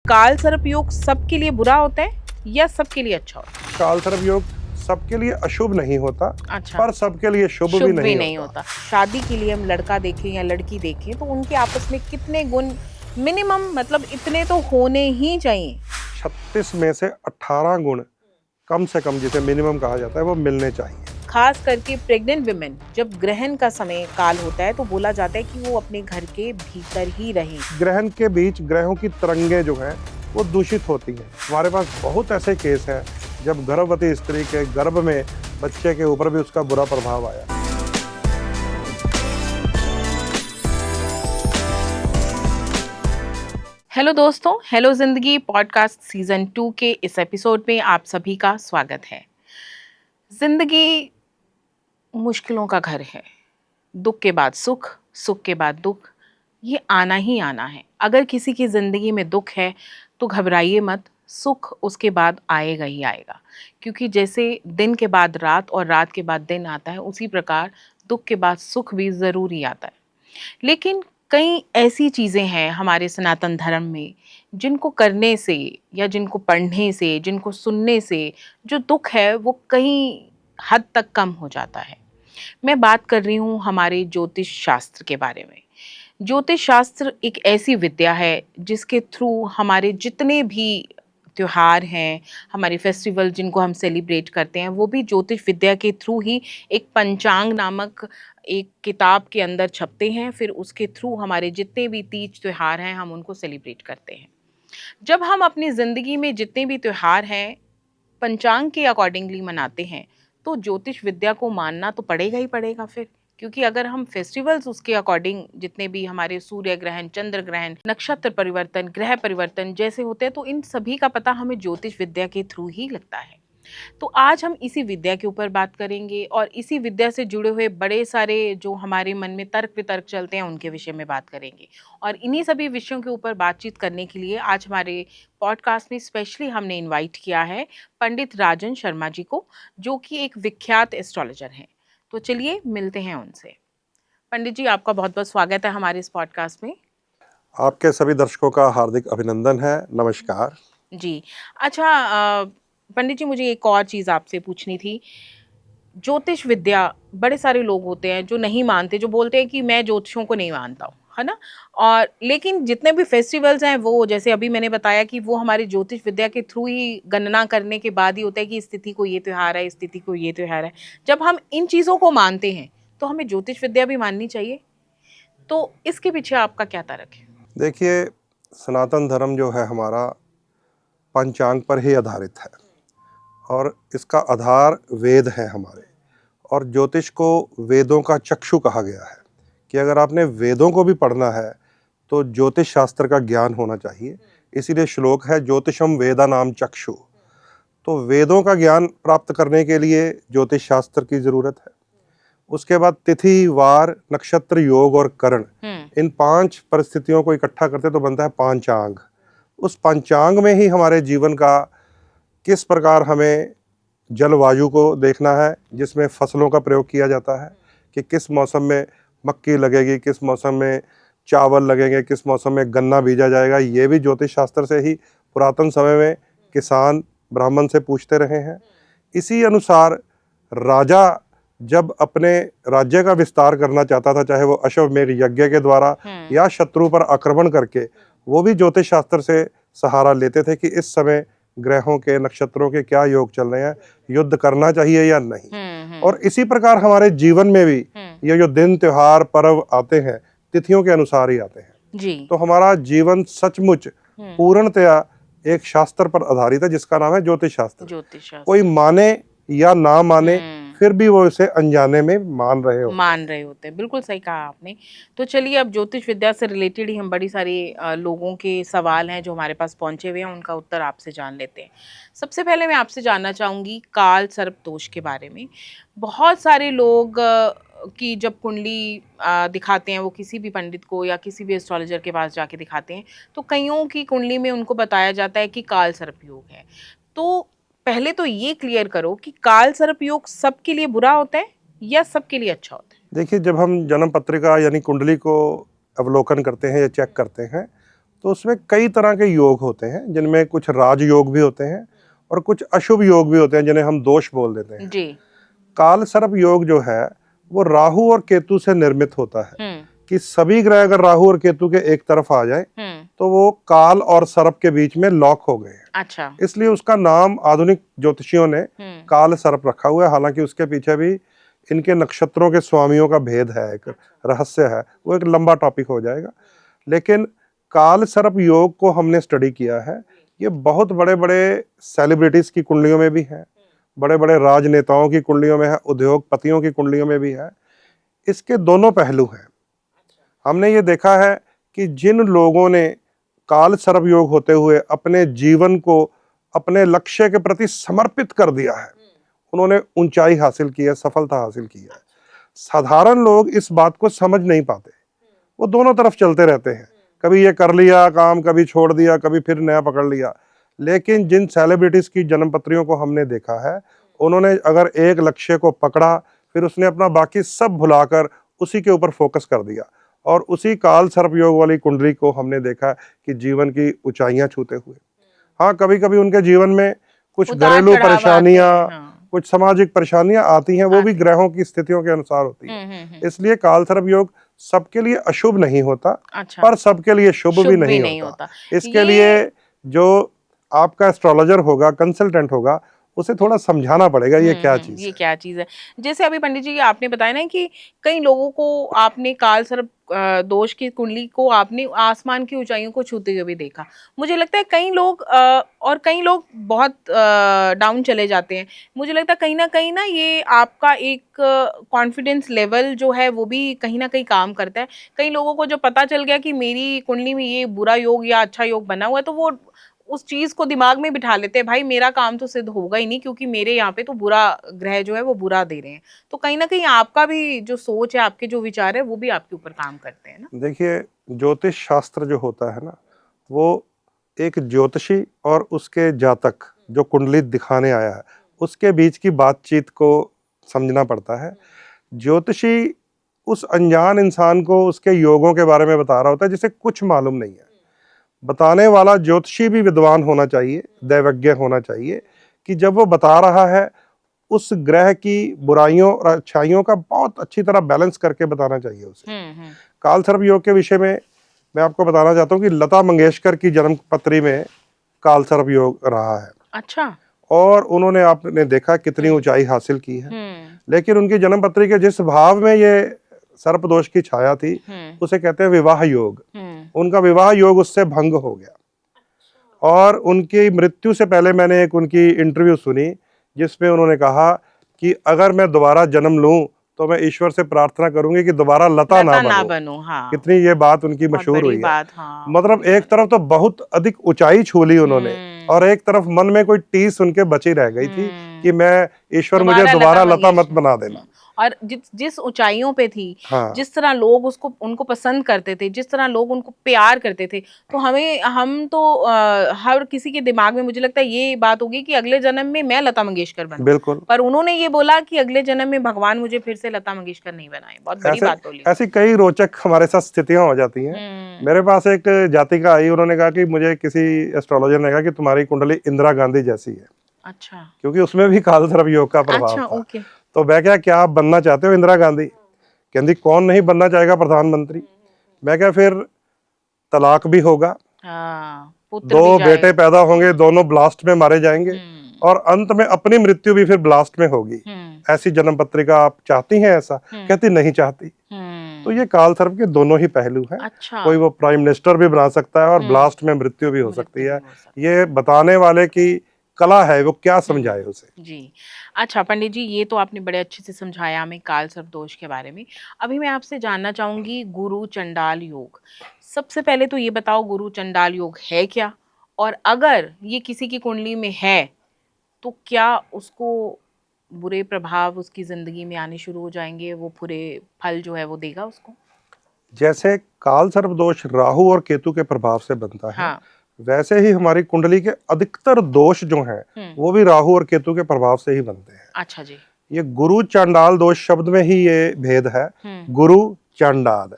काल सर्प योग सबके लिए बुरा होता है या सबके लिए अच्छा होता है? काल सर्प योग सबके लिए अशुभ नहीं होता। अच्छा। पर सबके लिए शुभ भी नहीं होता। शादी के लिए हम लड़का देखें या लड़की देखें तो उनके आपस में कितने गुण मिनिमम, मतलब इतने तो होने ही चाहिए? 36 में से 18 गुण कम से कम, जिसे मिनिमम कहा जाता है, वो मिलने चाहिए। खास करके प्रेग्नेंट विमेन, जब ग्रहण का समय काल होता है तो बोला जाता है कि वो अपने घर के भीतर ही रहें। ग्रहण के बीच ग्रहों की तरंगे जो हैं वो दूषित होती हैं। हमारे पास बहुत ऐसे केस हैं जब गर्भवती स्त्री के गर्भ में बच्चे के ऊपर भी उसका बुरा प्रभाव आया। हेलो दोस्तों, हेलो जिंदगी पॉडकास्ट सीजन 2 के इस एपिसोड में आप सभी का स्वागत है। जिंदगी मुश्किलों का घर है। दुख के बाद सुख, सुख के बाद दुख, ये आना ही आना है। अगर किसी की ज़िंदगी में दुख है तो घबराइए मत, सुख उसके बाद आएगा ही आएगा। क्योंकि जैसे दिन के बाद रात और रात के बाद दिन आता है, उसी प्रकार दुख के बाद सुख भी ज़रूर ही आता है। लेकिन कई ऐसी चीज़ें हैं हमारे सनातन धर्म में जिनको करने से या जिनको पढ़ने से, जिनको सुनने से जो दुख है वो कई हद तक कम हो जाता है। मैं बात कर रही हूँ हमारे ज्योतिष शास्त्र के बारे में। ज्योतिष शास्त्र एक ऐसी विद्या है जिसके थ्रू हमारे जितने भी त्योहार हैं, हमारे फेस्टिवल जिनको हम सेलिब्रेट करते हैं, वो भी ज्योतिष विद्या के थ्रू ही एक पंचांग नामक एक किताब के अंदर छपते हैं। फिर उसके थ्रू हमारे जितने भी तीज त्योहार हैं हम उनको सेलिब्रेट करते हैं। जब हम अपनी ज़िंदगी में जितने भी त्योहार हैं पंचांग के अकॉर्डिंगली मनाते हैं तो ज्योतिष विद्या को मानना तो पड़ेगा ही पड़ेगा फिर। क्योंकि अगर हम फेस्टिवल्स उसके अकॉर्डिंग, जितने भी हमारे सूर्य ग्रहण, चंद्र ग्रहण, नक्षत्र परिवर्तन, ग्रह परिवर्तन जैसे होते हैं, तो इन सभी का पता हमें ज्योतिष विद्या के थ्रू ही लगता है। तो आज हम इसी विद्या के ऊपर बात करेंगे और इसी विद्या से जुड़े हुए बड़े सारे जो हमारे मन में तर्क वितर्क चलते हैं उनके विषय में बात करेंगे। और इन्हीं सभी विषयों के ऊपर बातचीत करने के लिए आज हमारे पॉडकास्ट में स्पेशली हमने इनवाइट किया है पंडित राजन शर्मा जी को, जो कि एक विख्यात एस्ट्रोलॉजर हैं। तो चलिए मिलते हैं उनसे। पंडित जी, आपका बहुत बहुत स्वागत है हमारे इस पॉडकास्ट में। आपके सभी दर्शकों का हार्दिक अभिनंदन है। नमस्कार जी। अच्छा, पंडित जी, मुझे एक और चीज़ आपसे पूछनी थी। ज्योतिष विद्या, बड़े सारे लोग होते हैं जो नहीं मानते, जो बोलते हैं कि मैं ज्योतिषों को नहीं मानता हूँ, है ना? और लेकिन जितने भी फेस्टिवल्स हैं वो, जैसे अभी मैंने बताया कि वो हमारी ज्योतिष विद्या के थ्रू ही गणना करने के बाद ही होता है कि इस तिथि को ये त्योहार है, इस तिथि को ये त्योहार है। जब हम इन चीज़ों को मानते हैं तो हमें ज्योतिष विद्या भी माननी चाहिए। तो इसके पीछे आपका क्या तर्क है? देखिए, सनातन धर्म जो है हमारा पंचांग पर ही आधारित है और इसका आधार वेद है हमारे। और ज्योतिष को वेदों का चक्षु कहा गया है कि अगर आपने वेदों को भी पढ़ना है तो ज्योतिष शास्त्र का ज्ञान होना चाहिए। इसीलिए श्लोक है ज्योतिषम वेदा नाम चक्षु। तो वेदों का ज्ञान प्राप्त करने के लिए ज्योतिष शास्त्र की जरूरत है। उसके बाद तिथि, वार, नक्षत्र, योग और करण, इन 5 परिस्थितियों को इकट्ठा करते तो बनता है पांचांग। उस पंचांग में ही हमारे जीवन का किस प्रकार हमें जलवायु को देखना है, जिसमें फसलों का प्रयोग किया जाता है कि किस मौसम में मक्की लगेगी, किस मौसम में चावल लगेंगे, किस मौसम में गन्ना बीजा जाएगा, ये भी ज्योतिष शास्त्र से ही पुरातन समय में किसान ब्राह्मण से पूछते रहे हैं। इसी अनुसार राजा जब अपने राज्य का विस्तार करना चाहता था, चाहे वो अश्वमेध यज्ञ के द्वारा या शत्रु पर आक्रमण करके, वो भी ज्योतिष शास्त्र से सहारा लेते थे कि इस समय ग्रहों के, नक्षत्रों के क्या योग चल रहे हैं, युद्ध करना चाहिए या नहीं। और इसी प्रकार हमारे जीवन में भी ये जो दिन, त्योहार, पर्व आते हैं तिथियों के अनुसार ही आते हैं जी। तो हमारा जीवन सचमुच पूर्णतया एक शास्त्र पर आधारित है जिसका नाम है ज्योतिष शास्त्र। कोई माने या ना माने, फिर भी वो इसे अनजाने में मान रहे होते हैं। बिल्कुल सही कहा आपने। तो चलिए, अब ज्योतिष विद्या से रिलेटेड ही हम बड़ी सारी लोगों के सवाल हैं जो हमारे पास पहुंचे हुए हैं, उनका उत्तर आपसे जान लेते हैं। सबसे पहले मैं आपसे जानना चाहूँगी काल सर्प दोष के बारे में। बहुत सारे लोग की जब कुंडली दिखाते हैं, वो किसी भी पंडित को या किसी भी एस्ट्रोलॉजर के पास जाके दिखाते हैं, तो कईयों की कुंडली में उनको बताया जाता है कि काल सर्प योग है। तो पहले तो ये क्लियर करो कि काल सर्प योग सबके लिए बुरा होता है या सबके लिए अच्छा होता है? देखिए, जब हम जन्म पत्रिका यानी कुंडली को अवलोकन करते हैं या चेक करते हैं तो उसमें कई तरह के योग होते हैं, जिनमें कुछ राजयोग भी होते हैं और कुछ अशुभ योग भी होते हैं, जिन्हें हम दोष बोल देते हैं। जी। काल सर्प योग जो है वो राहु और केतु से निर्मित होता है कि सभी ग्रह अगर राहु और केतु के एक तरफ आ जाए तो वो काल और सर्प के बीच में लॉक हो गए हैं। अच्छा। इसलिए उसका नाम आधुनिक ज्योतिषियों ने काल सर्प रखा हुआ है। हालांकि उसके पीछे भी इनके नक्षत्रों के स्वामियों का भेद है, एक रहस्य है, वो एक लंबा टॉपिक हो जाएगा। लेकिन काल सर्प योग को हमने स्टडी किया है। ये बहुत बड़े बड़े सेलिब्रिटीज की कुंडलियों में भी है, बड़े बड़े राजनेताओं की कुंडलियों में है, उद्योगपतियों की कुंडलियों में भी है। इसके दोनों पहलू हैं। हमने ये देखा है कि जिन लोगों ने काल सर्प योग होते हुए अपने जीवन को अपने लक्ष्य के प्रति समर्पित कर दिया है, उन्होंने ऊंचाई हासिल की है, सफलता हासिल की है। साधारण लोग इस बात को समझ नहीं पाते, वो दोनों तरफ चलते रहते हैं, कभी ये कर लिया काम, कभी छोड़ दिया, कभी फिर नया पकड़ लिया। लेकिन जिन सेलिब्रिटीज की जन्म पत्रियों को हमने देखा है, उन्होंने अगर एक लक्ष्य को पकड़ा, फिर उसने अपना बाकी सब भुलाकर उसी के ऊपर फोकस कर दिया, और उसी काल सर्प योग वाली कुंडली को हमने देखा कि जीवन की ऊंचाइयां छूते हुए। हाँ, कभी कभी उनके जीवन में कुछ घरेलू परेशानियां, कुछ सामाजिक परेशानियां आती हैं, वो भी ग्रहों की स्थितियों के अनुसार होती है। इसलिए काल सर्प योग सबके लिए अशुभ नहीं होता। अच्छा। पर सबके लिए शुभ भी नहीं होता। इसके लिए जो आपका एस्ट्रोलॉजर होगा, कंसल्टेंट होगा, उसे थोड़ा समझाना पड़ेगा ये क्या चीज है। ये क्या चीज है। जैसे अभी पंडित जी आपने बताया ना कि कई लोगों को आपने काल सर्प दोष की कुंडली को आपने आसमान की ऊंचाइयों को छूते हुए भी देखा। मुझे लगता है कई लोग और कई लोग बहुत डाउन चले जाते हैं। मुझे लगता है कहीं ना ये आपका एक कॉन्फिडेंस लेवल जो है वो भी कहीं ना कहीं काम करता है। कई लोगों को जो पता चल गया कि मेरी कुंडली में ये बुरा योग या अच्छा योग बना हुआ है, तो वो उस चीज को दिमाग में बिठा लेते हैं, भाई मेरा काम तो सिद्ध होगा ही नहीं, क्योंकि मेरे यहाँ पे तो बुरा ग्रह जो है वो बुरा दे रहे हैं। तो कहीं ना कहीं आपका भी जो सोच है, आपके जो विचार है, वो भी आपके ऊपर काम करते हैं ना। देखिए, ज्योतिष शास्त्र जो होता है ना, वो एक ज्योतिषी और उसके जातक जो कुंडली दिखाने आया है, उसके बीच की बातचीत को समझना पड़ता है। ज्योतिषी उस अनजान इंसान को उसके योगों के बारे में बता रहा होता है जिसे कुछ मालूम नहीं है। बताने वाला ज्योतिषी भी विद्वान होना चाहिए, दैवज्ञ होना चाहिए, कि जब वो बता रहा है उस ग्रह की बुराइयों और अच्छाइयों का बहुत अच्छी तरह बैलेंस करके बताना चाहिए उसे। काल सर्प योग के विषय में मैं आपको बताना चाहता हूँ कि लता मंगेशकर की जन्म पत्री में काल सर्प योग रहा है। अच्छा। और उन्होंने, आपने देखा कितनी ऊंचाई हासिल की है। लेकिन उनकी जन्म पत्री के जिस भाव में ये सर्प दोष की छाया थी, उसे कहते हैं विवाह योग। उनका विवाह योग उससे भंग हो गया। और उनकी मृत्यु से पहले मैंने एक उनकी इंटरव्यू सुनी जिसमें उन्होंने कहा कि अगर मैं दोबारा जन्म लूं तो मैं ईश्वर से प्रार्थना करूंगी कि दोबारा लता ना बनूं। हाँ। कितनी ये बात उनकी मशहूर हुई है। हाँ। मतलब एक तरफ तो बहुत अधिक ऊंचाई छू ली उन्होंने, और एक तरफ मन में कोई टीस उनके बची रह गई थी कि मैं, ईश्वर मुझे दोबारा लता मत बना देना। और जिस ऊंचाइयों पे थी, हाँ, जिस तरह लोग उनको पसंद करते थे, जिस तरह लोग उनको प्यार करते थे, तो हम तो हर किसी के दिमाग में मुझे लगता है ये बात होगी कि अगले जन्म में मैं लता मंगेशकर बनूं। बिल्कुल। पर उन्होंने ये बोला कि अगले जन्म में भगवान मुझे फिर से लता मंगेशकर नहीं बनाए। बहुत बड़ी बात बोली। ऐसी कई रोचक हमारे साथ स्थितियां हो जाती हैं। मेरे पास एक जातिका आई, उन्होंने कहा कि मुझे किसी एस्ट्रोलॉजर ने कहा कि तुम्हारी कुंडली इंदिरा गांधी जैसी है। अच्छा। क्योंकि उसमें भी काल सर्प योग का प्रभाव था। ओके। तो मैं क्या आप बनना चाहते हो इंदिरा गांधी? कहती कौन नहीं बनना चाहेगा प्रधानमंत्री। मैं क्या फिर तलाक भी होगा, दो बेटे पैदा होंगे, दोनों ब्लास्ट में मारे जाएंगे, और अंत में अपनी मृत्यु भी फिर ब्लास्ट में होगी। ऐसी जन्म पत्रिका आप चाहती हैं ऐसा? कहती नहीं चाहती। तो ये काल सर्प के दोनों ही पहलू हैं। अच्छा। कोई वो प्राइम मिनिस्टर भी बना सकता है और ब्लास्ट में मृत्यु भी हो सकती है। ये बताने वाले की कला है, वो क्या समझाए उसे। जी। अच्छा पंडित जी, ये तो आपने बड़े अच्छे से समझाया हमें काल सर्प दोष के बारे में। अभी मैं आपसे जानना चाहूंगी गुरु चंडाल योग। सबसे पहले तो ये बताओ, गुरु चंडाल योग है क्या, और अगर ये किसी की कुंडली में है तो क्या उसको बुरे प्रभाव उसकी जिंदगी में आने शुरू हो जाएंगे, वो बुरे फल जो है वो देगा उसको? जैसे काल सर्प दोष राहु और केतु के प्रभाव से बनता है, हाँ, वैसे ही हमारी कुंडली के अधिकतर दोष जो हैं वो भी राहु और केतु के प्रभाव से ही बनते हैं। अच्छा जी। ये गुरु चंडाल दोष शब्द में ही ये भेद है। गुरु चंडाल,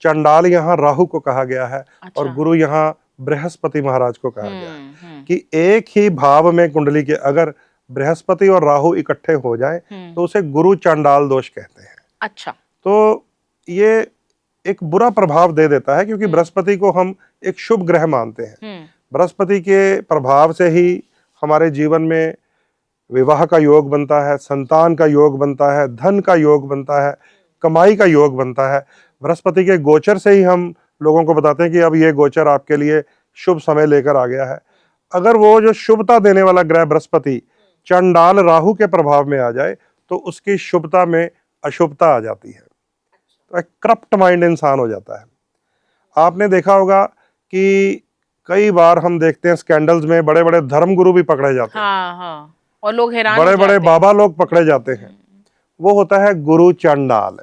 चंडाल यहाँ राहु को कहा गया है। अच्छा। और गुरु यहाँ बृहस्पति महाराज को कहा गया है कि एक ही भाव में कुंडली के अगर बृहस्पति और राहु इकट्ठे हो जाएं तो उसे गुरु चांडाल दोष कहते हैं। अच्छा। तो ये एक बुरा प्रभाव दे देता है क्योंकि बृहस्पति को हम एक शुभ ग्रह मानते हैं। बृहस्पति के प्रभाव से ही हमारे जीवन में विवाह का योग बनता है, संतान का योग बनता है, धन का योग बनता है, कमाई का योग बनता है। बृहस्पति के गोचर से ही हम लोगों को बताते हैं कि अब ये गोचर आपके लिए शुभ समय लेकर आ गया है। अगर वो जो शुभता देने वाला ग्रह बृहस्पति चंडाल राहु के प्रभाव में आ जाए तो उसकी शुभता में अशुभता आ जाती है, तो एक करप्ट माइंड इंसान हो जाता है। आपने देखा होगा कि कई बार हम देखते हैं स्कैंडल्स में बड़े बड़े धर्मगुरु भी पकड़े जाते हैं। हाँ। और लोग हैरान बड़े हो बड़े जाते बाबा लोग पकड़े जाते हैं। वो होता है गुरु चंडाल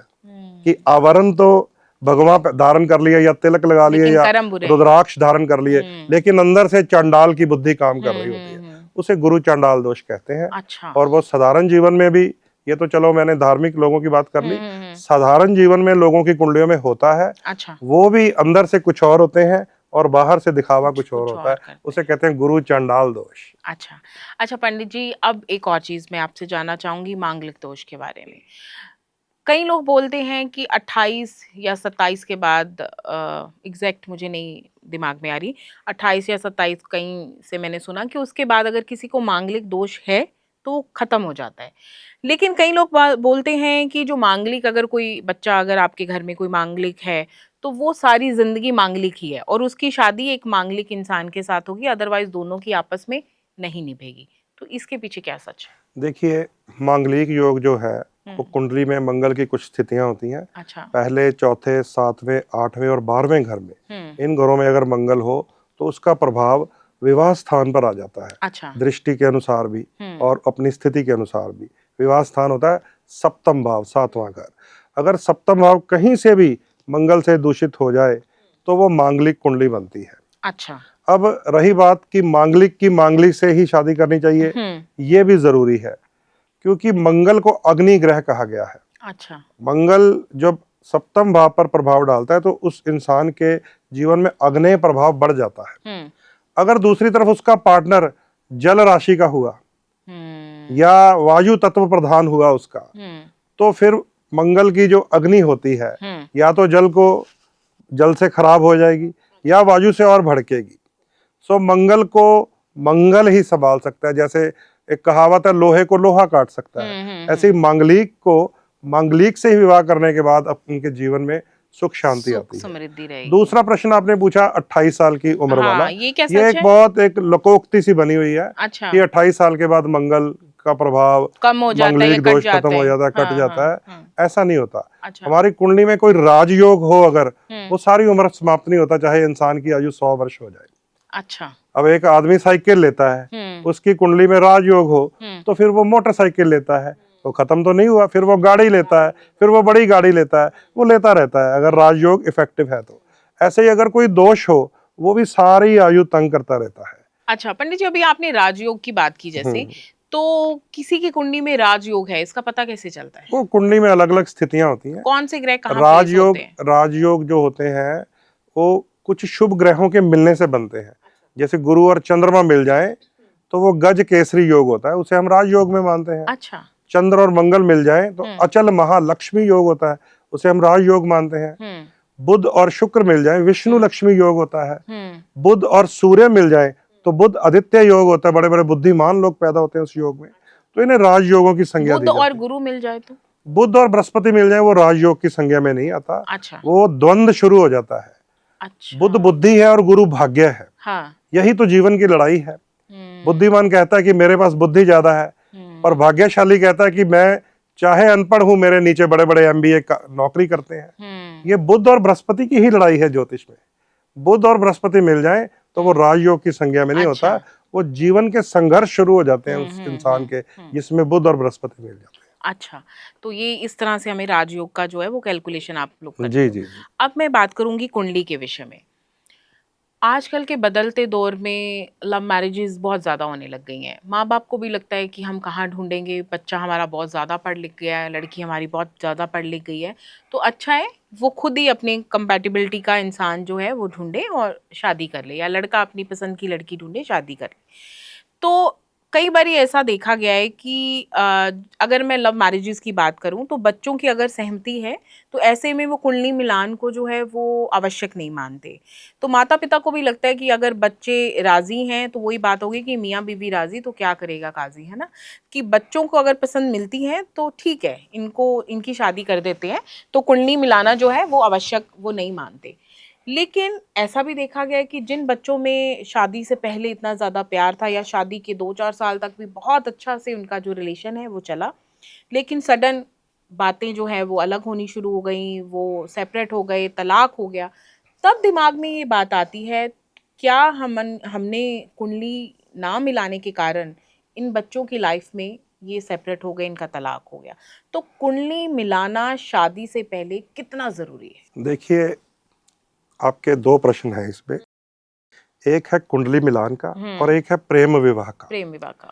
कि आवरण तो भगवान धारण कर लिया या तिलक लगा लिए या रुद्राक्ष धारण कर लिए, लेकिन अंदर से चंडाल की बुद्धि काम कर रही होती है, उसे गुरु चंडाल दोष कहते हैं। अच्छा। और वो साधारण जीवन में भी, ये तो चलो मैंने धार्मिक लोगों की बात कर ली, साधारण जीवन में लोगों की कुंडलियों में होता है। अच्छा। वो भी अंदर से कुछ और होते हैं और बाहर से दिखावा कुछ और होता है, उसे कहते हैं गुरु चंडाल दोष। अच्छा। अच्छा पंडित जी, अब एक और चीज मैं आपसे जानना चाहूंगी मांगलिक दोष के बारे में। कई लोग बोलते हैं कि 28 या 27 के बाद, एग्जैक्ट मुझे नहीं दिमाग में आ रही, 28 या 27 कहीं से मैंने सुना कि उसके बाद अगर किसी को मांगलिक दोष है तो खत्म हो जाता है। लेकिन कई लोग बोलते हैं कि जो मांगलिक, अगर कोई बच्चा, अगर आपके घर में कोई मांगलिक है तो वो सारी जिंदगी मांगलिक ही है और उसकी शादी एक मांगलिक इंसान के साथ होगी, अदरवाइज दोनों की आपस में नहीं निभेगी। तो इसके पीछे क्या सच है? देखिए, मांगलिक योग जो है वो कुंडली में मंगल की कुछ स्थितियां होती हैं। अच्छा। पहले, चौथे, सातवें, आठवें और 12वें घर में, इन घरों में अगर मंगल हो तो उसका प्रभाव विवाह स्थान पर आ जाता है। अच्छा। दृष्टि के अनुसार भी और अपनी स्थिति के अनुसार भी। विवाह स्थान होता है सप्तम भाव, 7वां घर। अगर सप्तम भाव कहीं से भी मंगल से दूषित हो जाए तो वो मांगलिक कुंडली बनती है। अच्छा। अब रही बात कि मांगलिक की मांगलिक से ही शादी करनी चाहिए, ये भी जरूरी है क्योंकि मंगल को अग्नि ग्रह कहा गया है। अच्छा। मंगल जब सप्तम भाव पर प्रभाव डालता है तो उस इंसान के जीवन में अग्नेय प्रभाव बढ़ जाता है। अगर दूसरी तरफ उसका पार्टनर जल राशि का हुआ या वायु तत्व प्रधान हुआ उसका, तो फिर मंगल की जो अग्नि होती है या तो जल से खराब हो जाएगी या वायु से और भड़केगी। सो मंगल को मंगल ही संभाल सकता है। जैसे एक कहावत है, लोहे को लोहा काट सकता है, ऐसे ही मांगलिक को मांगलिक से ही विवाह करने के बाद उनके जीवन में सुख शांति आती है, समृद्धि रहेगी। दूसरा प्रश्न आपने पूछा 28 साल की उम्र वाला, ये क्या सच ये एक है? बहुत एक लोकोक्ति सी बनी हुई है। अच्छा। कि 28 साल के बाद मंगल का प्रभाव कम हो जाता है, मांगलिक दोष खत्म हो जाता है, कट जाता है। ऐसा नहीं होता। अच्छा। हमारी कुंडली में कोई राजयोग हो अगर, वो सारी उम्र समाप्त नहीं होता, चाहे इंसान की आयु 100 वर्ष हो जाए। अच्छा। अब एक आदमी साइकिल लेता है, उसकी कुंडली में राजयोग हो तो फिर वो मोटरसाइकिल लेता है, तो खत्म तो नहीं हुआ। फिर वो गाड़ी लेता है, फिर वो बड़ी गाड़ी लेता है, वो लेता रहता है अगर राजयोग इफेक्टिव है तो। ऐसे ही अगर कोई दोष हो वो भी सारी आयु तंग करता रहता है। अच्छा पंडित जी, अभी आपने राजयोग की बात की, जैसे तो किसी की कुंडली में राजयोग है, इसका पता कैसे चलता है? वो कुंडली में अलग अलग स्थितियां होती हैं। कौन से ग्रह कहाँ प्लेस होते हैं? राजयोग जो होते हैं वो कुछ शुभ ग्रहों के मिलने से बनते हैं। जैसे गुरु और चंद्रमा मिल जाए तो वो गज केसरी योग होता है, उसे हम राजयोग में मानते हैं। अच्छा। चंद्र और मंगल मिल जाए तो अचल महालक्ष्मी योग होता है, उसे हम राजयोग मानते हैं। बुध और शुक्र मिल जाए विष्णु लक्ष्मी योग होता है। बुध और सूर्य मिल जाए तो बुध आदित्य योग होता है, बड़े बड़े बुद्धिमान लोग पैदा होते हैं उस योग में, तो इन्हें राजयोगों की संज्ञा दी जाती है। बुध और गुरु मिल जाए तो? बुध और बृहस्पति मिल जाए वो राजयोग की संज्ञा में नहीं आता। अच्छा। वो द्वंद्व शुरू हो जाता है। अच्छा। बुध बुद्धि है और गुरु भाग्य है। हाँ। यही तो जीवन की लड़ाई है। बुद्धिमान कहता है कि मेरे पास बुद्धि ज्यादा है, और भाग्यशाली कहता है कि मैं चाहे अनपढ़ हूं, मेरे नीचे बड़े बड़े MBA नौकरी करते हैं। ये बुध और बृहस्पति की ही लड़ाई है ज्योतिष में। बुध और बृहस्पति मिल जाए तो वो राजयोग की संज्ञा में नहीं होता, वो जीवन के संघर्ष शुरू हो जाते हैं उस इंसान के, जिसमें बुध और बृहस्पति मिल जाते हैं। अच्छा, तो ये इस तरह से हमें राजयोग का जो है वो कैलकुलेशन आप लोग करते जी हो। जी। अब मैं बात करूंगी कुंडली के विषय में। आजकल के बदलते दौर में लव मैरिजेस बहुत ज़्यादा होने लग गई हैं। माँ बाप को भी लगता है कि हम कहाँ ढूंढेंगे, बच्चा हमारा बहुत ज़्यादा पढ़ लिख गया है, लड़की हमारी बहुत ज़्यादा पढ़ लिख गई है, तो अच्छा है वो खुद ही अपने कंपैटिबिलिटी का इंसान जो है वो ढूंढे और शादी कर ले, या लड़का अपनी पसंद की लड़की ढूंढे शादी कर ले। तो कई बारी ऐसा देखा गया है कि अगर मैं लव मैरिजेस की बात करूं तो बच्चों की अगर सहमति है तो ऐसे में वो कुंडली मिलान को जो है वो आवश्यक नहीं मानते। तो माता पिता को भी लगता है कि अगर बच्चे राजी हैं तो वही बात होगी कि मियाँ बीवी राजी तो क्या करेगा काजी, है ना? कि बच्चों को अगर पसंद मिलती है तो ठीक है, इनको इनकी शादी कर देते हैं, तो कुंडली मिलाना जो है वो आवश्यक वो नहीं मानते। लेकिन ऐसा भी देखा गया है कि जिन बच्चों में शादी से पहले इतना ज़्यादा प्यार था या शादी के 2-4 साल तक भी बहुत अच्छा से उनका जो रिलेशन है वो चला, लेकिन सडन बातें जो है वो अलग होनी शुरू हो गई, वो सेपरेट हो गए, तलाक हो गया, तब दिमाग में ये बात आती है, क्या हमने कुंडली ना मिलाने के कारण इन बच्चों की लाइफ में ये सेपरेट हो गए, इनका तलाक हो गया। तो कुंडली मिलाना शादी से पहले कितना ज़रूरी है? देखिए, आपके दो प्रश्न हैं इसमें। एक है कुंडली मिलान का और एक है प्रेम विवाह का। प्रेम विवाह का।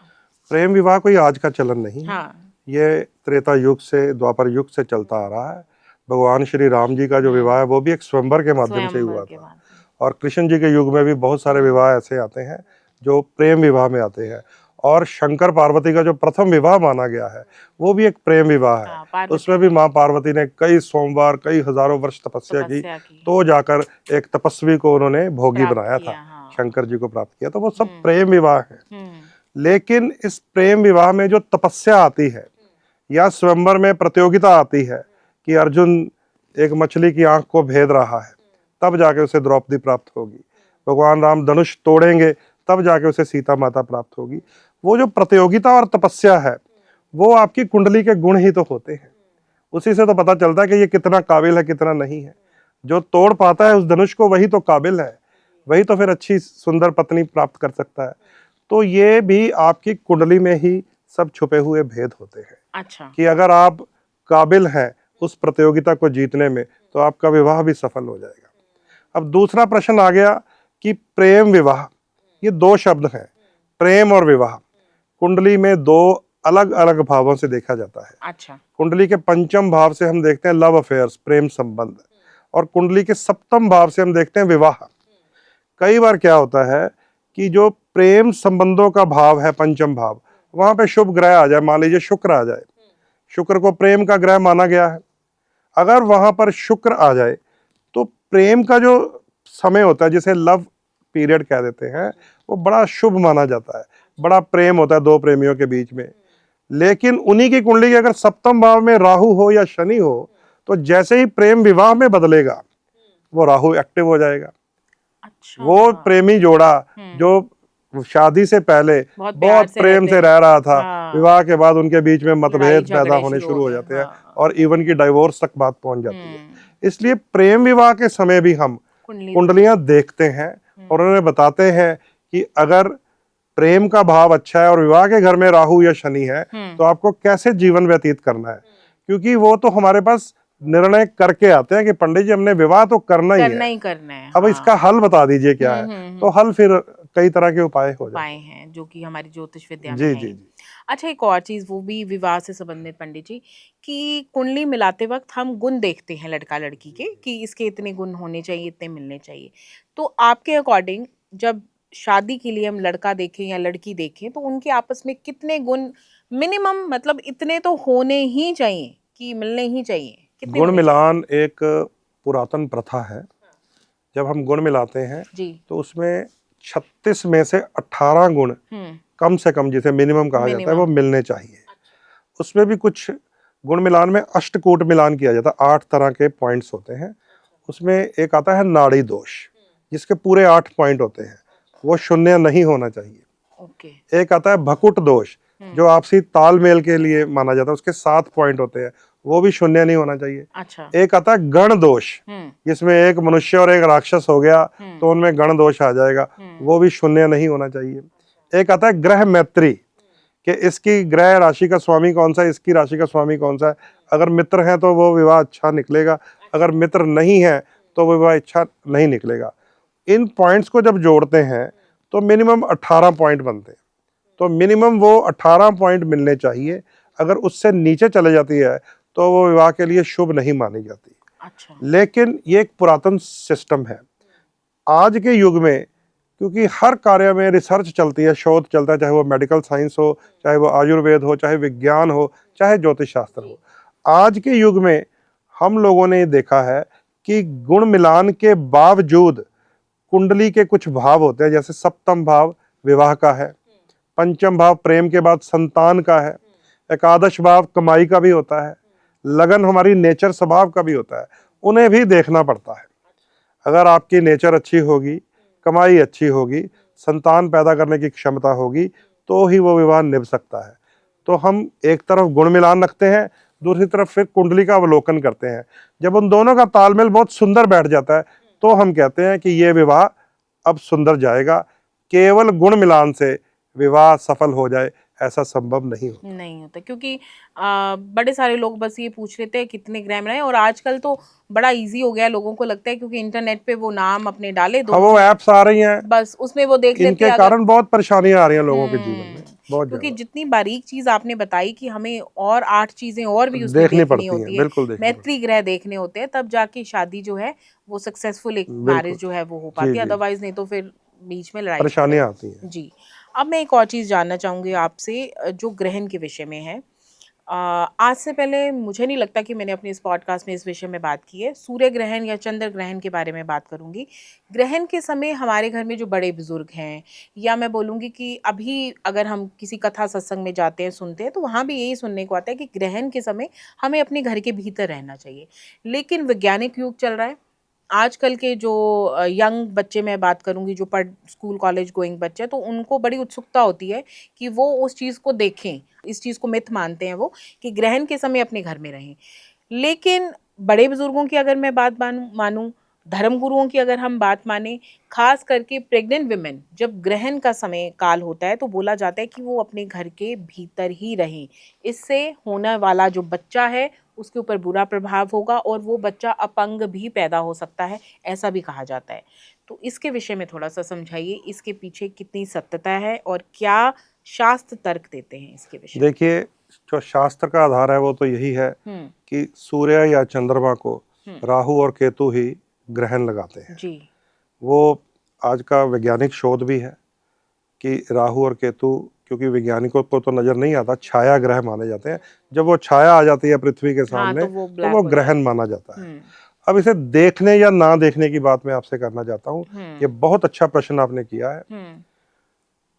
प्रेम विवाह कोई आज का चलन नहीं है। हाँ। ये त्रेता युग से, द्वापर युग से चलता आ रहा है। भगवान श्री राम जी का जो विवाह है वो भी एक स्वयंवर के माध्यम से हुआ था। और कृष्ण जी के युग में भी बहुत सारे विवाह ऐसे आते हैं जो प्रेम विवाह में आते हैं। और शंकर पार्वती का जो प्रथम विवाह माना गया है वो भी एक प्रेम विवाह है। उसमें भी माँ पार्वती ने कई सोमवार, कई हजारों वर्ष तपस्या की, तो जाकर एक तपस्वी को उन्होंने भोगी बनाया था, शंकर जी को प्राप्त किया। तो वो सब प्रेम विवाह है। लेकिन इस प्रेम विवाह में जो तपस्या आती है या स्वयंवर में प्रतियोगिता आती है कि अर्जुन एक मछली की आंख को भेद रहा है, तब जाके उसे द्रौपदी प्राप्त होगी। भगवान राम धनुष तोड़ेंगे, तब जाके उसे सीता माता प्राप्त होगी। वो जो प्रतियोगिता और तपस्या है वो आपकी कुंडली के गुण ही तो होते हैं। उसी से तो पता चलता है कि ये कितना काबिल है, कितना नहीं है। जो तोड़ पाता है उस धनुष को वही तो काबिल है, वही तो फिर अच्छी सुंदर पत्नी प्राप्त कर सकता है। तो ये भी आपकी कुंडली में ही सब छुपे हुए भेद होते हैं। अच्छा। कि अगर आप काबिल हैं उस प्रतियोगिता को जीतने में तो आपका विवाह भी सफल हो जाएगा। अब दूसरा प्रश्न आ गया कि प्रेम विवाह, ये दो शब्द हैं, प्रेम और विवाह। कुंडली में दो अलग अलग भावों से देखा जाता है। अच्छा। कुंडली के पंचम भाव से हम देखते हैं लव अफेयर्स, प्रेम संबंध, और कुंडली के सप्तम भाव से हम देखते हैं विवाह। कई बार क्या होता है कि जो प्रेम संबंधों का भाव है, पंचम भाव, वहां पे शुभ ग्रह आ जाए, मान लीजिए शुक्र आ जाए, शुक्र को प्रेम का ग्रह माना गया है। अगर वहां पर शुक्र आ जाए तो प्रेम का जो समय होता है, जिसे लव पीरियड कह देते हैं, वो बड़ा शुभ माना जाता है, बड़ा प्रेम होता है दो प्रेमियों के बीच में। लेकिन उन्हीं की कुंडली के अगर सप्तम भाव में राहु हो या शनि हो तो जैसे ही प्रेम विवाह में बदलेगा वो राहु एक्टिव हो जाएगा। अच्छा। वो प्रेमी जोड़ा जो शादी से पहले बहुत प्रेम से रह रहा था, विवाह के बाद उनके बीच में मतभेद पैदा होने शुरू हो जाते हैं और इवन की डाइवोर्स तक बात पहुंच जाती है। इसलिए प्रेम विवाह के समय भी हम कुंडलियां देखते हैं और उन्हें बताते हैं कि अगर प्रेम का भाव अच्छा है और विवाह के घर में राहु या शनि है तो आपको कैसे जीवन व्यतीत करना है। क्योंकि वो तो हमारे पास निर्णय करके आते हैं कि पंडित जी हमने विवाह तो करना ही है। अब इसका हल बता दीजिए क्या है। तो हल फिर कई तरह के उपाय हो जाते हैं जो कि हमारी ज्योतिष विद्या में है। अच्छा, एक और चीज वो भी विवाह से संबंधित पंडित जी, कि कुंडली मिलाते वक्त हम गुण देखते हैं लड़का लड़की के कि इसके इतने गुण होने चाहिए, इतने मिलने चाहिए। तो आपके अकॉर्डिंग जब शादी के लिए हम लड़का देखें या लड़की देखें तो उनके आपस में कितने गुण मिनिमम, मतलब इतने तो होने ही चाहिए कि मिलने ही चाहिए? गुण मिलान एक पुरातन प्रथा है। जब हम गुण मिलाते हैं तो उसमें 36 में से 18 गुण कम से कम, जिसे मिनिमम कहा जाता है, वो मिलने चाहिए। उसमें भी कुछ गुण मिलान में अष्टकूट मिलान किया जाता है, 8 तरह के पॉइंट्स होते हैं। उसमें एक आता है नाड़ी दोष, जिसके पूरे 8 पॉइंट होते हैं, वो शून्य नहीं होना चाहिए। एक आता है भकुट दोष, जो आपसी तालमेल के लिए माना जाता है, उसके 7 पॉइंट होते हैं, वो भी शून्य नहीं होना चाहिए। अच्छा। एक आता है गण दोष, जिसमें एक मनुष्य और एक राक्षस हो गया तो उनमें गण दोष आ जाएगा, वो भी शून्य नहीं होना चाहिए। एक आता है ग्रह मैत्री, कि इसकी ग्रह राशि का स्वामी कौन सा है, इसकी राशि का स्वामी कौन सा है। अगर मित्र है तो वो विवाह अच्छा निकलेगा, अगर मित्र नहीं है तो विवाह अच्छा नहीं निकलेगा। इन पॉइंट्स को जब जोड़ते हैं तो मिनिमम 18 पॉइंट बनते हैं। तो मिनिमम वो 18 पॉइंट मिलने चाहिए। अगर उससे नीचे चले जाती है तो वो विवाह के लिए शुभ नहीं मानी जाती। अच्छा। लेकिन ये एक पुरातन सिस्टम है। आज के युग में क्योंकि हर कार्य में रिसर्च चलती है, शोध चलता है, चाहे वो मेडिकल साइंस हो, चाहे वो आयुर्वेद हो, चाहे विज्ञान हो, चाहे ज्योतिष शास्त्र हो, आज के युग में हम लोगों ने ये देखा है कि गुण मिलान के बावजूद कुंडली के कुछ भाव होते हैं, जैसे सप्तम भाव विवाह का है, पंचम भाव प्रेम के बाद संतान का है, एकादश भाव कमाई का भी होता है, लगन हमारी नेचर स्वभाव का भी होता है। उन्हें भी देखना पड़ता है। अगर आपकी नेचर अच्छी होगी, कमाई अच्छी होगी, संतान पैदा करने की क्षमता होगी, तो ही वो विवाह निभ सकता है। तो हम एक तरफ गुण मिलान रखते हैं, दूसरी तरफ फिर कुंडली का अवलोकन करते हैं। जब उन दोनों का तालमेल बहुत सुंदर बैठ जाता है तो हम कहते हैं कि ये विवाह अब सुंदर जाएगा। केवल गुण मिलान से विवाह सफल हो जाए ऐसा संभव नहीं होता, क्योंकि बड़े सारे लोग बस ये पूछ लेते हैं कितने ग्रह में रहे, और आजकल तो बड़ा इजी हो गया है, लोगों को लगता है क्योंकि इंटरनेट पे वो नाम अपने डाले दो, वो ऐप्स आ रही हैं, बस उसमें वो देख लेते इनके हैं। कारण बहुत परेशानियां आ रही हैं लोगों के जीवन में, बहुत क्योंकि ज्यादा। जितनी बारीक चीज आपने बताई कि हमें और 8 चीजें और भी उसमें देखनी देखनी पड़ती होती हैं, है, बिल्कुल देखनी मैत्री ग्रह देखने होते हैं, तब जाके शादी जो है वो सक्सेसफुल एक बिल्कुल। मैरिज जो है वो हो जी पाती है, जी, अदरवाइज नहीं तो फिर बीच में लड़ाई परेशानियां आती हैं। जी। अब मैं एक और चीज़ जानना चाहूँगी आपसे, जो ग्रहण के विषय में है। आज से पहले मुझे नहीं लगता कि मैंने अपने इस पॉडकास्ट में इस विषय में बात की है। सूर्य ग्रहण या चंद्र ग्रहण के बारे में बात करूँगी। ग्रहण के समय हमारे घर में जो बड़े बुजुर्ग हैं, या मैं बोलूँगी कि अभी अगर हम किसी कथा सत्संग में जाते हैं, सुनते हैं, तो वहाँ भी यही सुनने को आता है कि ग्रहण के समय हमें अपने घर के भीतर रहना चाहिए। लेकिन वैज्ञानिक युग चल रहा है, आजकल के जो यंग बच्चे, मैं बात करूँगी जो स्कूल कॉलेज गोइंग बच्चे हैं, तो उनको बड़ी उत्सुकता होती है कि वो उस चीज़ को देखें। इस चीज़ को मिथ मानते हैं वो कि ग्रहण के समय अपने घर में रहें। लेकिन बड़े बुजुर्गों की अगर मैं बात मानूं, धर्म गुरुओं की अगर हम बात माने, खास करके प्रेग्नेंट विमेन जब ग्रहण का समय काल होता है तो बोला जाता है कि वो अपने घर के भीतर ही रहें। इससे होने वाला जो बच्चा है उसके ऊपर बुरा प्रभाव होगा और वो बच्चा अपंग भी पैदा हो सकता है, ऐसा भी कहा जाता है। तो इसके विषय में थोड़ा सा समझाइए, इसके पीछे कितनी सत्यता है और क्या शास्त्र तर्क देते हैं इसके विषय में? देखिए, जो शास्त्र का आधार है वो तो यही है कि सूर्य या चंद्रमा को राहु और केतु ही ग्रहण लगाते हैं जी। वो आज का वैज्ञानिक शोध भी है कि राहु और केतु, क्योंकि वैज्ञानिकों को तो नजर नहीं आता, छाया ग्रह माने जाते हैं। जब वो छाया आ जाती है पृथ्वी के सामने तो वो ग्रहण माना जाता है। अब इसे देखने या ना देखने की बात मैं आपसे करना चाहता हूँ। ये बहुत अच्छा प्रश्न आपने किया है।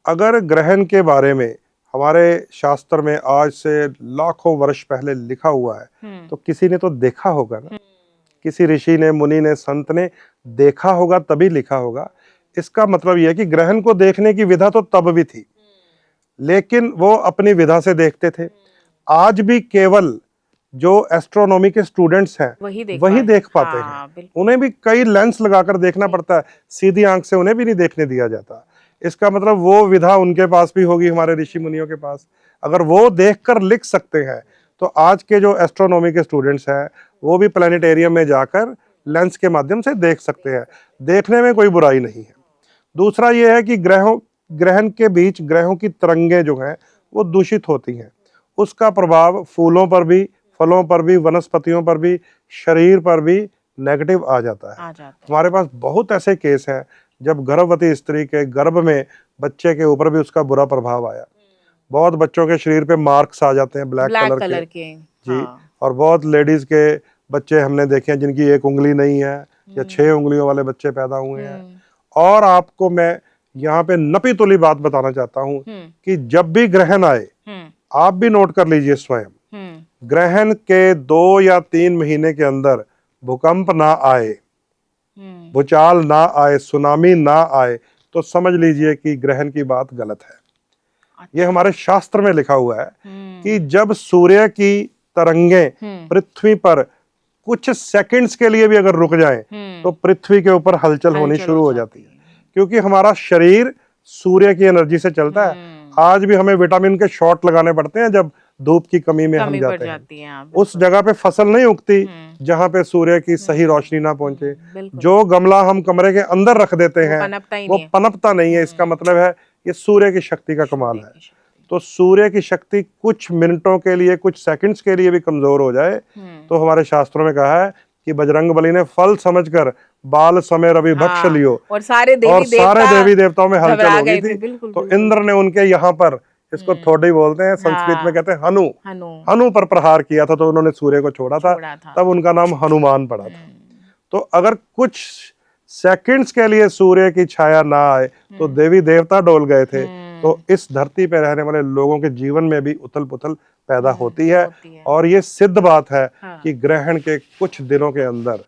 अगर ग्रहण के बारे में हमारे शास्त्र में आज से लाखों वर्ष पहले लिखा हुआ है तो किसी ने तो देखा होगा ना, किसी ऋषि ने, मुनि ने, संत ने देखा होगा तभी लिखा होगा। इसका मतलब यह है कि ग्रहण को देखने की विधा तो तब भी थी, लेकिन वो अपनी विधा से देखते थे। आज भी केवल जो एस्ट्रोनॉमी के स्टूडेंट्स हैं वही देख पाते हैं। उन्हें भी कई लेंस लगाकर देखना पड़ता है, सीधी आंख से उन्हें भी नहीं देखने दिया जाता। इसका मतलब वो विधा उनके पास भी होगी, हमारे ऋषि मुनियों के पास। अगर वो देखकर लिख सकते हैं तो आज के जो एस्ट्रोनॉमी के स्टूडेंट्स हैं वो भी प्लानिटेरियम में जाकर लेंस के माध्यम से देख सकते हैं। देखने में कोई बुराई नहीं है। दूसरा ये है कि ग्रहण के बीच ग्रहों की तरंगें जो हैं वो दूषित होती हैं। उसका प्रभाव फूलों पर भी, फलों पर भी, वनस्पतियों पर भी, शरीर पर भी नेगेटिव आ जाता है। हमारे पास बहुत ऐसे केस हैं जब गर्भवती स्त्री के गर्भ में बच्चे के ऊपर भी उसका बुरा प्रभाव आया। बहुत बच्चों के शरीर पे मार्क्स आ जाते हैं ब्लैक कलर के। जी। और बहुत लेडीज के बच्चे हमने देखे हैं जिनकी एक उंगली नहीं है या 6 उंगलियों वाले बच्चे पैदा हुए हैं। और आपको मैं यहाँ पे नपी तुली बात बताना चाहता हूँ कि जब भी ग्रहण आए, आप भी नोट कर लीजिए स्वयं, ग्रहण के 2 या 3 महीने के अंदर भूकंप ना आए, भूचाल ना आए, सुनामी ना आए, तो समझ लीजिए कि ग्रहण की बात गलत है। ये हमारे शास्त्र में लिखा हुआ है कि जब सूर्य की तरंगें पृथ्वी पर कुछ सेकंड्स के लिए भी अगर रुक जाएं तो पृथ्वी के ऊपर हलचल होनी शुरू हो जाती है, क्योंकि हमारा शरीर सूर्य की एनर्जी से चलता है। आज भी हमें विटामिन के शॉट लगाने पड़ते हैं जब धूप की कमी में हम कमी पड़ जाते हैं, जाती है, हाँ, उस बिल्कुल। जगह पे फसल नहीं उगती जहाँ पे सूर्य की सही रोशनी ना पहुंचे। बिल्कुल। जो गमला हम कमरे के अंदर रख देते वो हैं पनपता ही वो नहीं है। पनपता नहीं है। इसका मतलब है ये सूर्य की शक्ति का कमाल सूर्य है। की शक्ति। तो सूर्य की शक्ति कुछ मिनटों के लिए, कुछ सेकंड्स के लिए भी कमजोर हो जाए तो हमारे शास्त्रों में कहा है कि बजरंग बली ने फल समझकर बाल समय रवि भक्ष हाँ, लियो, और सारे और देवी सारे देवता देवी देवताओं में हलचल घबरा हो गई गए थे। थी। बिल्कुल तो बिल्कुल। इंद्र ने उनके यहाँ पर, इसको थोड़ी बोलते हैं, संस्कृत में हाँ, कहते हैं हनु, हनु हनु पर प्रहार किया था, तो उन्होंने सूर्य को छोड़ा था, छोड़ा था। तब उनका नाम हनुमान पड़ा था। तो अगर कुछ सेकंड्स के लिए सूर्य की छाया ना आए तो देवी देवता डोल गए थे। तो इस धरती पर रहने वाले लोगों के जीवन में भी उथल पुथल पैदा होती है। और ये सिद्ध बात है कि ग्रहण के कुछ दिनों के अंदर,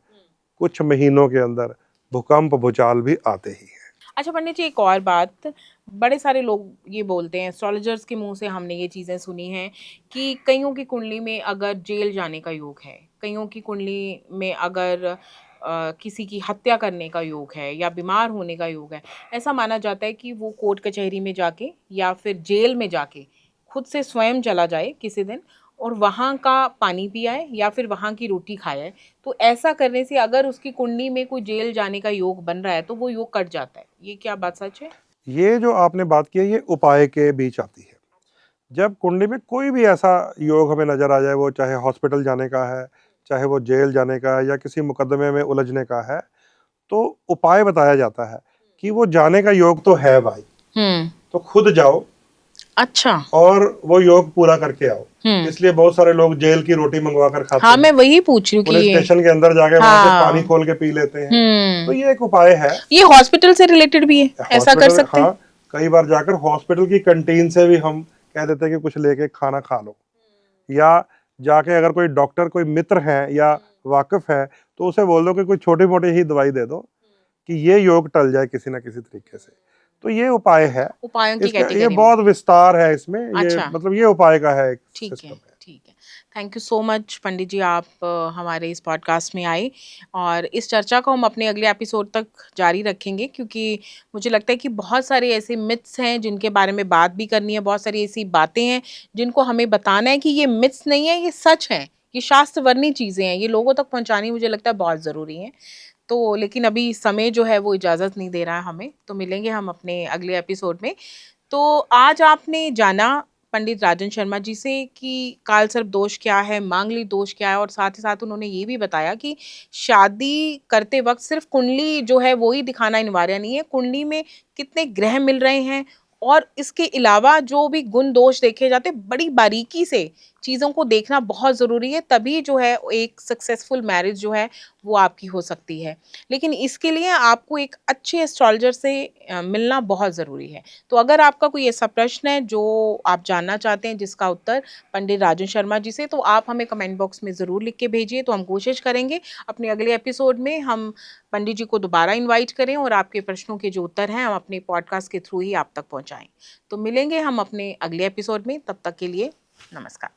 कुछ महीनों के अंदर भूकंप भूचाल भी आते ही हैं। अच्छा पंडित जी, एक और बात, बड़े सारे लोग ये बोलते हैं, एस्ट्रोलॉजर्स के मुंह से हमने ये चीज़ें सुनी हैं कि कईयों की कुंडली में अगर जेल जाने का योग है, कईयों की कुंडली में अगर किसी की हत्या करने का योग है या बीमार होने का योग है, ऐसा माना जाता है कि वो कोर्ट कचहरी में जाके या फिर जेल में जाके खुद से स्वयं चला जाए किसी दिन और वहाँ का पानी पिया है या फिर वहाँ की रोटी खाया है। तो ऐसा करने से अगर उसकी कुंडली में कोई जेल जाने का योग बन रहा है तो वो योग कट जाता है। ये क्या बात सच है? ये जो आपने बात की है ये उपाय के बीच आती है। जब कुंडली में कोई भी ऐसा योग हमें नजर आ जाए, वो चाहे हॉस्पिटल जाने का है, चाहे वो जेल जाने का है या किसी मुकदमे में उलझने का है, तो उपाय बताया जाता है कि वो जाने का योग तो है भाई, तो खुद जाओ अच्छा। और वो योग पूरा करके आओ। इसलिए बहुत सारे लोग जेल की रोटी मंगवा कर खाते हाँ, हैं, मैं वही पूछ रही हूँ कि पुलिस ये स्टेशन के अंदर जाके वहां से हाँ। पानी खोल के पी लेते हैं। तो ये एक उपाय है। ये हॉस्पिटल से रिलेटेड भी है, ऐसा कर हॉस्पिटल, सकते हैं? हाँ, कई बार जाकर हॉस्पिटल की कैंटीन से भी हम कह देते हैं कि कुछ लेके खाना खा लो, या जाके अगर कोई डॉक्टर, कोई मित्र है या वाकिफ है तो उसे बोल दो कि कोई छोटी मोटी ही दवाई दे दो कि ये योग टल जाए किसी ना किसी तरीके से। तो ये उपाय है, उपायों की इसका ये कैटेगरी में। बहुत विस्तार है इसमें। ये अच्छा। मतलब ये उपाय का है एक ठीक है, सिस्टम है। ठीक है। थैंक यू सो मच पंडित जी, आप हमारे इस पॉडकास्ट में आए और इस चर्चा को हम अपने अगले एपिसोड तक जारी रखेंगे, क्योंकि मुझे लगता है कि बहुत सारे ऐसे मिथ्स हैं जिनके बारे में बात भी करनी है, बहुत सारी ऐसी बातें हैं जिनको हमें बताना है कि ये मिथ्स नहीं है, ये सच हैं, ये शास्त्र वर्णी चीज़ें हैं, ये लोगों तक पहुँचानी मुझे लगता है बहुत ज़रूरी है। तो लेकिन अभी समय जो है वो इजाज़त नहीं दे रहा है हमें, तो मिलेंगे हम अपने अगले एपिसोड में। तो आज आपने जाना पंडित राजन शर्मा जी से कि कालसर्प दोष क्या है, मांगलिक दोष क्या है, और साथ ही साथ उन्होंने ये भी बताया कि शादी करते वक्त सिर्फ कुंडली जो है वो ही दिखाना अनिवार्य नहीं है, कुंडली में कितने ग्रह मिल रहे हैं और इसके अलावा जो भी गुण दोष देखे जाते हैं, बड़ी बारीकी से चीज़ों को देखना बहुत ज़रूरी है, तभी जो है एक सक्सेसफुल मैरिज जो है वो आपकी हो सकती है। लेकिन इसके लिए आपको एक अच्छे एस्ट्रोलॉजर से मिलना बहुत ज़रूरी है। तो अगर आपका कोई ऐसा प्रश्न है जो आप जानना चाहते हैं जिसका उत्तर पंडित राजन शर्मा जी से, तो आप हमें कमेंट बॉक्स में ज़रूर लिख के भेजिए, तो हम कोशिश करेंगे अपने अगले एपिसोड में हम पंडित जी को दोबारा इनवाइट करें और आपके प्रश्नों के जो उत्तर हैं हम अपने पॉडकास्ट के थ्रू ही आप तक पहुँचाएँ। तो मिलेंगे हम अपने अगले एपिसोड में, तब तक के लिए नमस्कार।